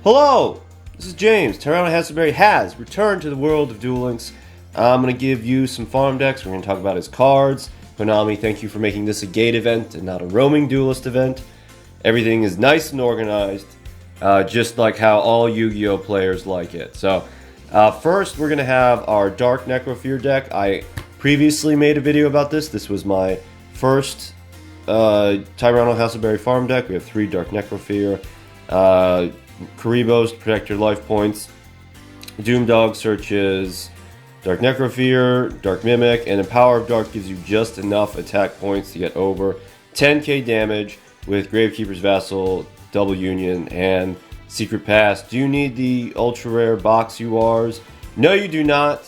Hello! This is James. Tyranno Hasslebery has returned to the world of Duel Links. I'm going to give you some farm decks. We're going to talk about his cards. Konami, thank you for making this a gate event and not a roaming duelist event. Everything is nice and organized, just like how all Yu-Gi-Oh! Players like it. So, first we're going to have our Dark Necrofear deck. I previously made a video about this. This was my first Tyranno Hasslebery farm deck. We have 3 Dark Necrofear. Karibos to protect your life points. Doomdog searches Dark Necrofear, Dark Mimic, and the Power of Dark gives you just enough attack points to get over 10k damage with Gravekeeper's Vassal, Double Union, and Secret Pass. Do you need the ultra rare box URs? No, you do not.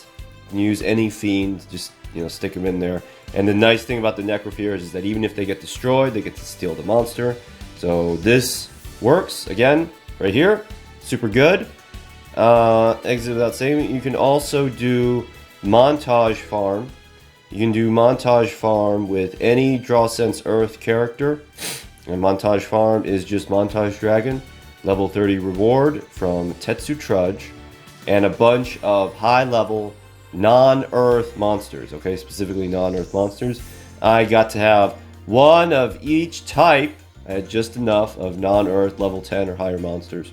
You can use any fiend, just stick them in there. And the nice thing about the Necrofears is that even if they get destroyed, they get to steal the monster. So this works again. Right here, super good. Exit without saving. You can also do Montage Farm. You can do Montage Farm with any Draw Sense Earth character. And Montage Farm is just Montage Dragon, level 30 reward from Tetsu Trudge, and a bunch of high-level non-Earth monsters. Okay, specifically non-Earth monsters. I got to have one of each type. I had just enough of non-Earth level 10 or higher monsters.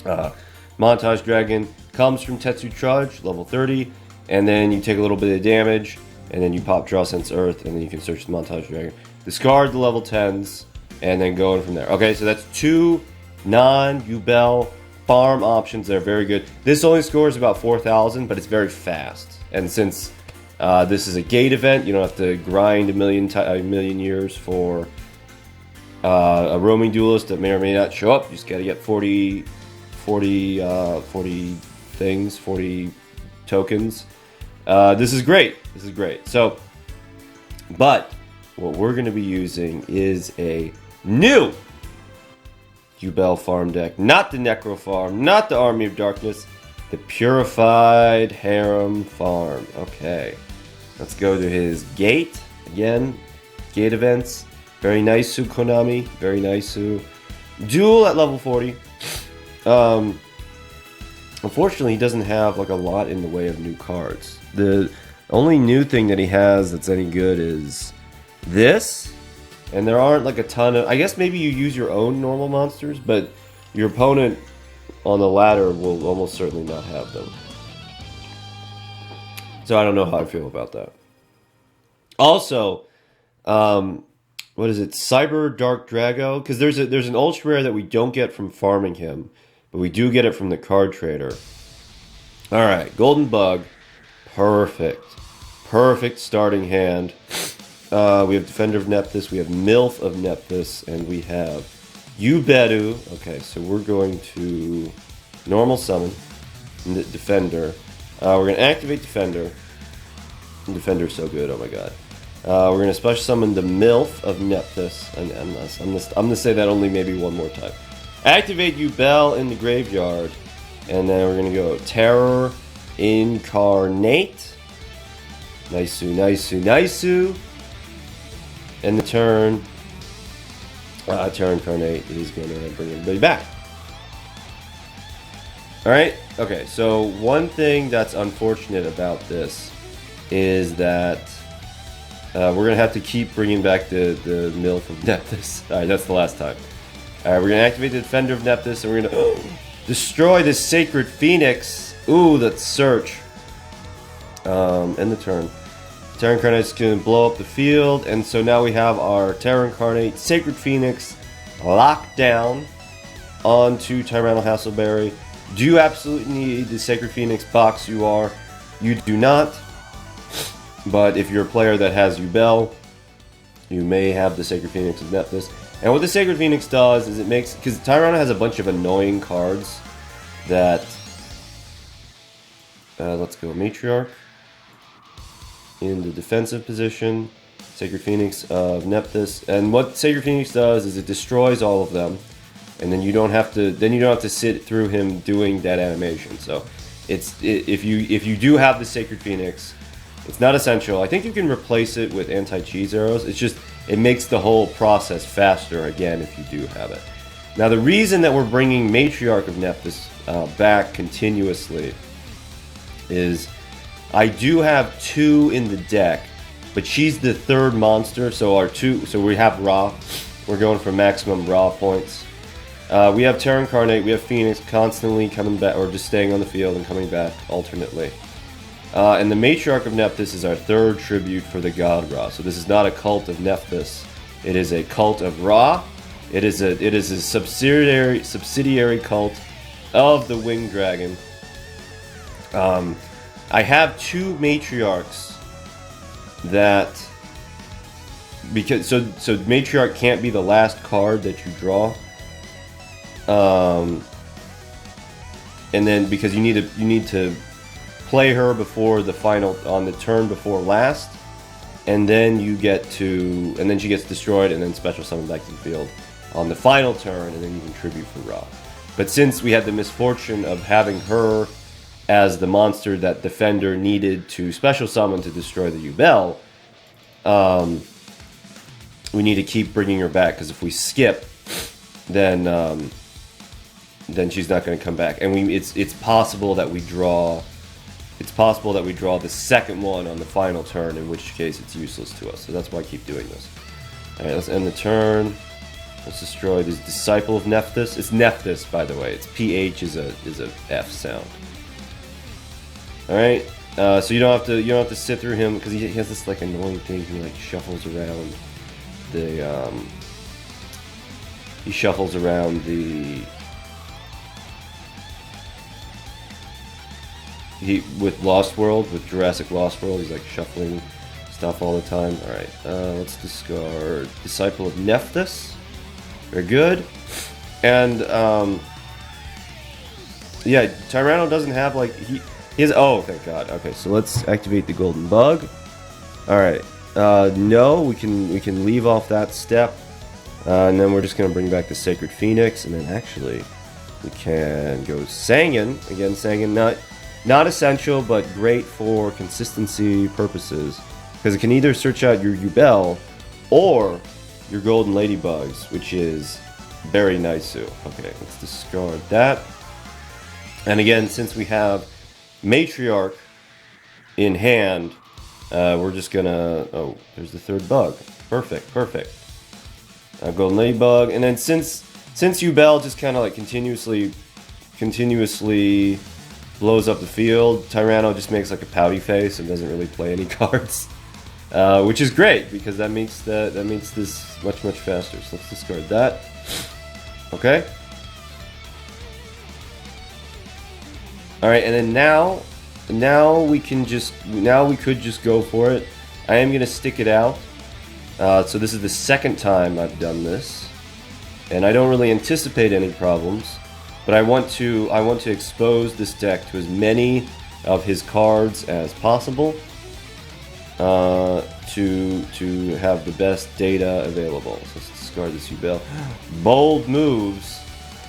Montage Dragon comes from Tetsu Trudge, level 30, and then you take a little bit of damage, and then you pop Draw Sense Earth, and then you can search the Montage Dragon. Discard the level 10s, and then go in from there. Okay, so that's 2 non-Yubel farm options that are very good. This only scores about 4,000, but it's very fast. And since this is a gate event, you don't have to grind a million years for a roaming duelist that may or may not show up. You just gotta get 40 things, 40 tokens. This is great. This is great. So, but what we're gonna be using is a new Yubel farm deck. Not the Necro farm, not the Army of Darkness, the Purified Harem farm. Okay, let's go to his gate. Again, gate events. Very nice, Konami. Very nice. Duel at level 40. Unfortunately, he doesn't have like a lot in the way of new cards. The only new thing that he has that's any good is this. And there aren't like a ton of... I guess maybe you use your own normal monsters, but your opponent on the ladder will almost certainly not have them. So I don't know how I feel about that. Also, what is it? Cyber Dark Drago? Because there's an ultra rare that we don't get from farming him, but we do get it from the card trader. Alright, Golden Bug. Perfect. Perfect starting hand. We have Defender of Nephthys, we have Milf of Nephthys, and we have Ubedu. Okay, so we're going to normal summon Defender. We're going to activate Defender. Defender's so good, oh my god. We're going to special summon the Milf of Nephthys. I'm going to say that only maybe one more time. Activate Yubel in the graveyard. And then we're going to go Terror Incarnate. Nice. And the turn, Terror Incarnate is going to bring everybody back. Alright, okay, so one thing that's unfortunate about this is that we're going to have to keep bringing back the Milf of Nephthys. Alright, that's the last time. Alright, we're going to activate the Defender of Nephthys, and we're going to destroy the Sacred Phoenix. Ooh, let's search. End the turn. Terror Incarnate is going to blow up the field, and so now we have our Terror Incarnate Sacred Phoenix locked down onto Tyranno Hasslebery. Do you absolutely need the Sacred Phoenix box UR? You do not. But if you're a player that has Yubel, you may have the Sacred Phoenix of Nephthys. And what the Sacred Phoenix does is it makes... Because Tyranno has a bunch of annoying cards that... let's go Matriarch. In the defensive position, Sacred Phoenix of Nephthys. And what Sacred Phoenix does is it destroys all of them. And then you don't have to sit through him doing that animation. So if you do have the Sacred Phoenix, it's not essential. I think you can replace it with anti-cheese arrows. It's just it makes the whole process faster again if you do have it. Now, the reason that we're bringing Matriarch of Nephthys back continuously is I do have 2 in the deck, but she's the 3rd monster, so we have Ra. We're going for maximum Ra points. We have Terra Incarnate, we have Phoenix constantly coming back, or just staying on the field and coming back alternately. And the Matriarch of Nephthys is our 3rd tribute for the god Ra. So this is not a cult of Nephthys. It is a cult of Ra. It is a subsidiary cult of the Winged Dragon. I have 2 Matriarchs that, because so Matriarch can't be the last card that you draw. And then because you need to play her before the final, on the turn before last, and then she gets destroyed and then special summon back to the field on the final turn, and then you can tribute for Ra. But since we had the misfortune of having her as the monster that Defender needed to special summon to destroy the Yubel, we need to keep bringing her back, because if we skip, then she's not going to come back. And it's possible that we draw. It's possible that we draw the second one on the final turn, in which case it's useless to us. So that's why I keep doing this. All right, let's end the turn. Let's destroy this Disciple of Nephthys. It's Nephthys, by the way. It's PH is a F sound. All right. So you don't have to sit through him, because he has this like annoying thing. He like shuffles around the with Lost World, with Jurassic Lost World, he's like shuffling stuff all the time. Alright, let's discard Disciple of Nephthys. Very good. And, yeah, Tyranno doesn't have, like, he has, oh, thank God. Okay, so let's activate the Golden Bug. Alright, no, we can leave off that step. And then we're just going to bring back the Sacred Phoenix, and then actually, we can go Sangan. Again, Sangan, not essential, but great for consistency purposes, because it can either search out your Yubel or your Golden Ladybugs, which is very nice. Okay, let's discard that. And again, since we have Matriarch in hand, we're just gonna... Oh, there's the 3rd bug. Perfect. Golden Ladybug, and then since Yubel just kind of like continuously blows up the field, Tyranno just makes like a pouty face and doesn't really play any cards, which is great, because that makes this much faster. So let's discard that. Okay. All right, and then now we could just go for it. I am gonna stick it out. So this is the 2nd time I've done this, and I don't really anticipate any problems. But I want to expose this deck to as many of his cards as possible, to have the best data available. So let's discard this Yubel. Bold moves,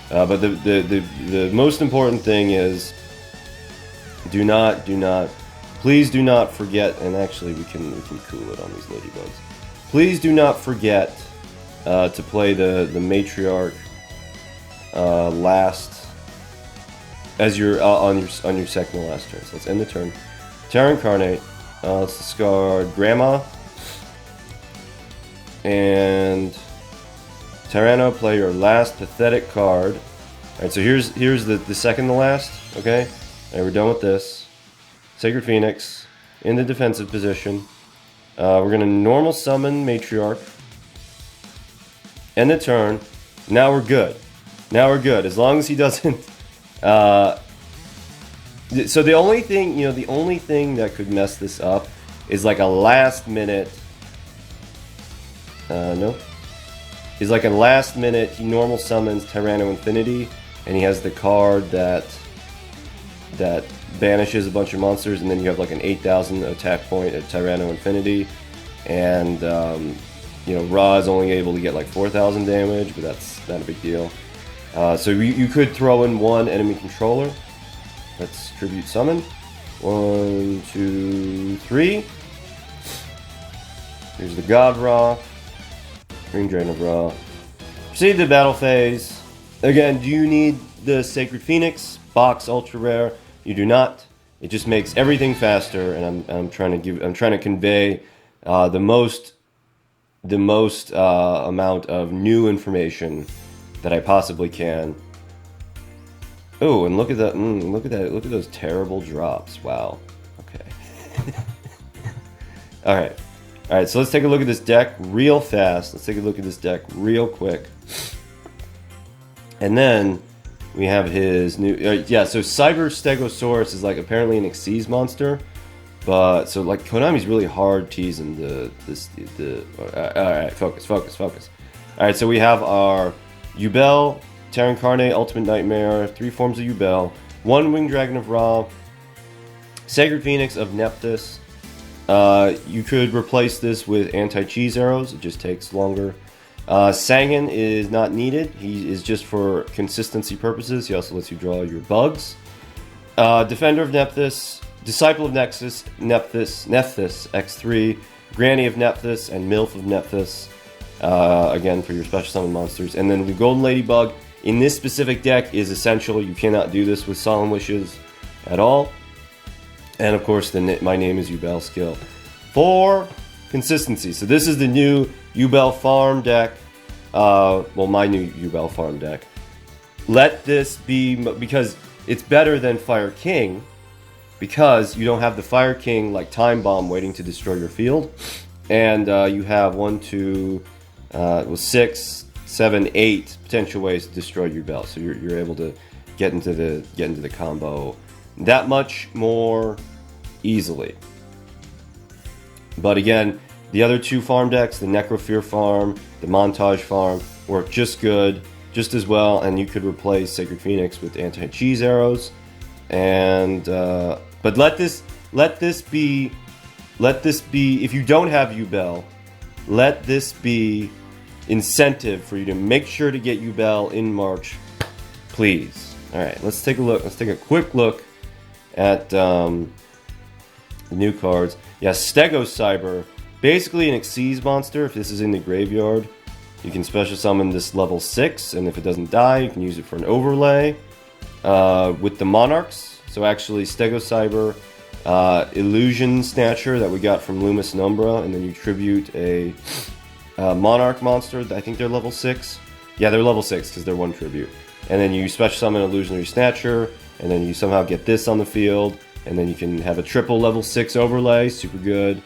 but the most important thing is please do not forget. And actually, we can cool it on these ladybugs. Please do not forget to play the Matriarch last, as you're on your second to last turn. So let's end the turn. Terra Incarnate. Let's discard Grandma and Tyranno. Play your last pathetic card. All right, so here's the second to last. Okay, and we're done with this. Sacred Phoenix in the defensive position. We're gonna normal summon Matriarch. End the turn. Now we're good. As long as he doesn't. So the only thing that could mess this up is like a last minute. Is like a last minute. He normal summons Tyranno Infinity, and he has the card that banishes a bunch of monsters, and then you have like an 8,000 attack point at Tyranno Infinity, and Ra is only able to get like 4,000 damage, but that's not a big deal. So you could throw in one enemy controller. Let's tribute summon. 1, 2, 3. Here's the God Ra. Green Drain of Ra. Proceed to battle phase. Again, do you need the Sacred Phoenix box ultra rare? You do not. It just makes everything faster, and I'm trying to convey the most amount of new information that I possibly can. Oh, and look at that! Look at that! Look at those terrible drops! Wow. Okay. All right. So let's take a look at this deck real fast. Let's take a look at this deck real quick. And then we have his new... so Cyber Stegosaurus is like apparently an Xyz monster. But, so like Konami's really hard teasing alright, focus. Alright, so we have our Yubel, Terra Incarnate, Ultimate Nightmare, 3 forms of Yubel, 1 Winged Dragon of Ra, Sacred Phoenix of Nephthys. You could replace this with anti-cheese arrows, it just takes longer. Sangan is not needed, he is just for consistency purposes. He also lets you draw your bugs. Defender of Nephthys, Disciple of Nephthys, X3, Granny of Nephthys, and Milf of Nephthys. Again, for your special summon monsters. And then the Golden Ladybug in this specific deck is essential. You cannot do this with Solemn Wishes at all. And of course, My Name is Yubel skill for consistency. So this is the new Yubel farm deck. My new Yubel farm deck. Let this be, because it's better than Fire King, because you don't have the Fire King like Time Bomb waiting to destroy your field, and you have 6, 7, 8 potential ways to destroy Yubel. So you're able to get into the combo that much more easily. But again, the other 2 farm decks, the Necrofear farm, the Montage farm, work just as well, and you could replace Sacred Phoenix with anti-cheese arrows. And but let this be, if you don't have Yubel, let this be incentive for you to make sure to get Yubel in March, please. All right, let's take a look. Let's take a quick look at the new cards. Yeah, Stegocyber, basically an Xyz monster. If this is in the graveyard, you can special summon this level 6, and if it doesn't die, you can use it for an overlay with the Monarchs. So actually, Stegocyber, Illusion Snatcher that we got from Loomis and Umbra, and then you tribute a Monarch monster. I think they're level 6. Yeah, they're level 6 because they're 1 tribute. And then you special summon Illusionary Snatcher, and then you somehow get this on the field, and then you can have a triple level 6 overlay, super good.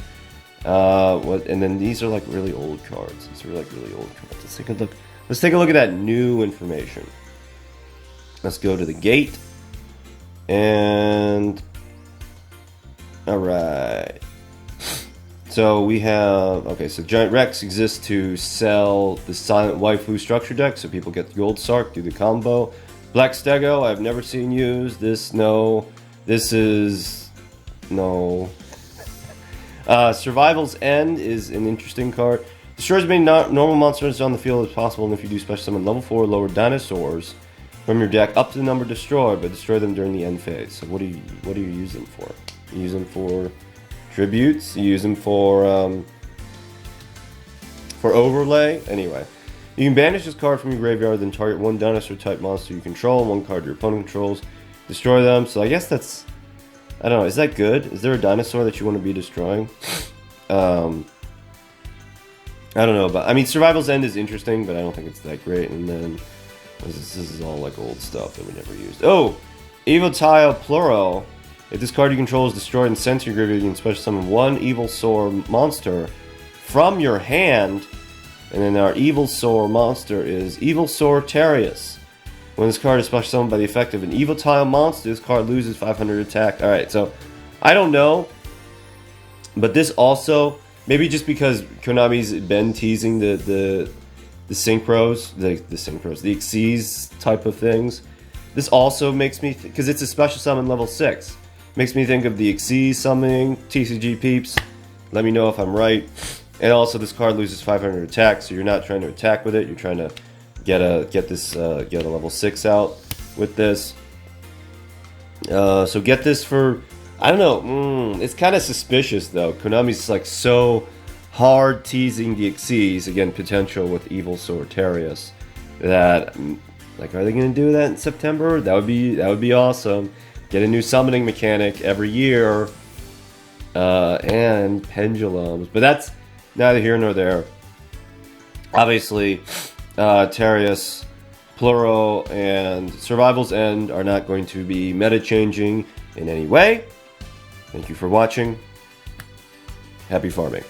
And then these are like really old cards. These are like really old cards. Let's take a look. Let's take a look at that new information. Let's go to the gate. And all right. So we have, okay, so Giant Rex exists to sell the Silent Waifu structure deck, so people get the Gold Sark, do the combo. Black Stego, I've never seen used. This, no. This is, no. Survival's End is an interesting card. Destroys as many normal monsters on the field as possible, and if you do special summon level 4 or lower dinosaurs from your deck up to the number destroyed, but destroy them during the end phase. So what do you use them for? You use them for tributes. You use them for overlay. Anyway, you can banish this card from your graveyard, then target 1 dinosaur type monster you control, 1 card your opponent controls, destroy them. So I guess that's, I don't know, is that good? Is there a dinosaur that you want to be destroying? I don't know, but I mean, Survival's End is interesting, but I don't think it's that great. And then this is all like old stuff that we never used. Oh, Evil Tile Plural. If this card you control is destroyed and sent to your graveyard, you can special summon 1 Evil Sore monster from your hand. And then our Evil Sore monster is Evil Sore Terius. When this card is special summoned by the effect of an Evil Tile monster, this card loses 500 attack. Alright, so I don't know. But this also, maybe just because Konami's been teasing the synchros, the Xyz type of things. This also makes me, because it's a special summon level 6, makes me think of the Xyz summoning, TCG peeps. Let me know if I'm right. And also this card loses 500 attack, so you're not trying to attack with it, you're trying to get a level 6 out with this. So get this for, I don't know, it's kind of suspicious though. Konami's like so hard teasing the Xyz, again, potential with Evil Sortarius, that Like, are they going to do that in September? That would be awesome. Get a new summoning mechanic every year, and pendulums. But that's neither here nor there. Obviously, Terius, Pluro, and Survival's End are not going to be meta changing in any way. Thank you for watching. Happy farming.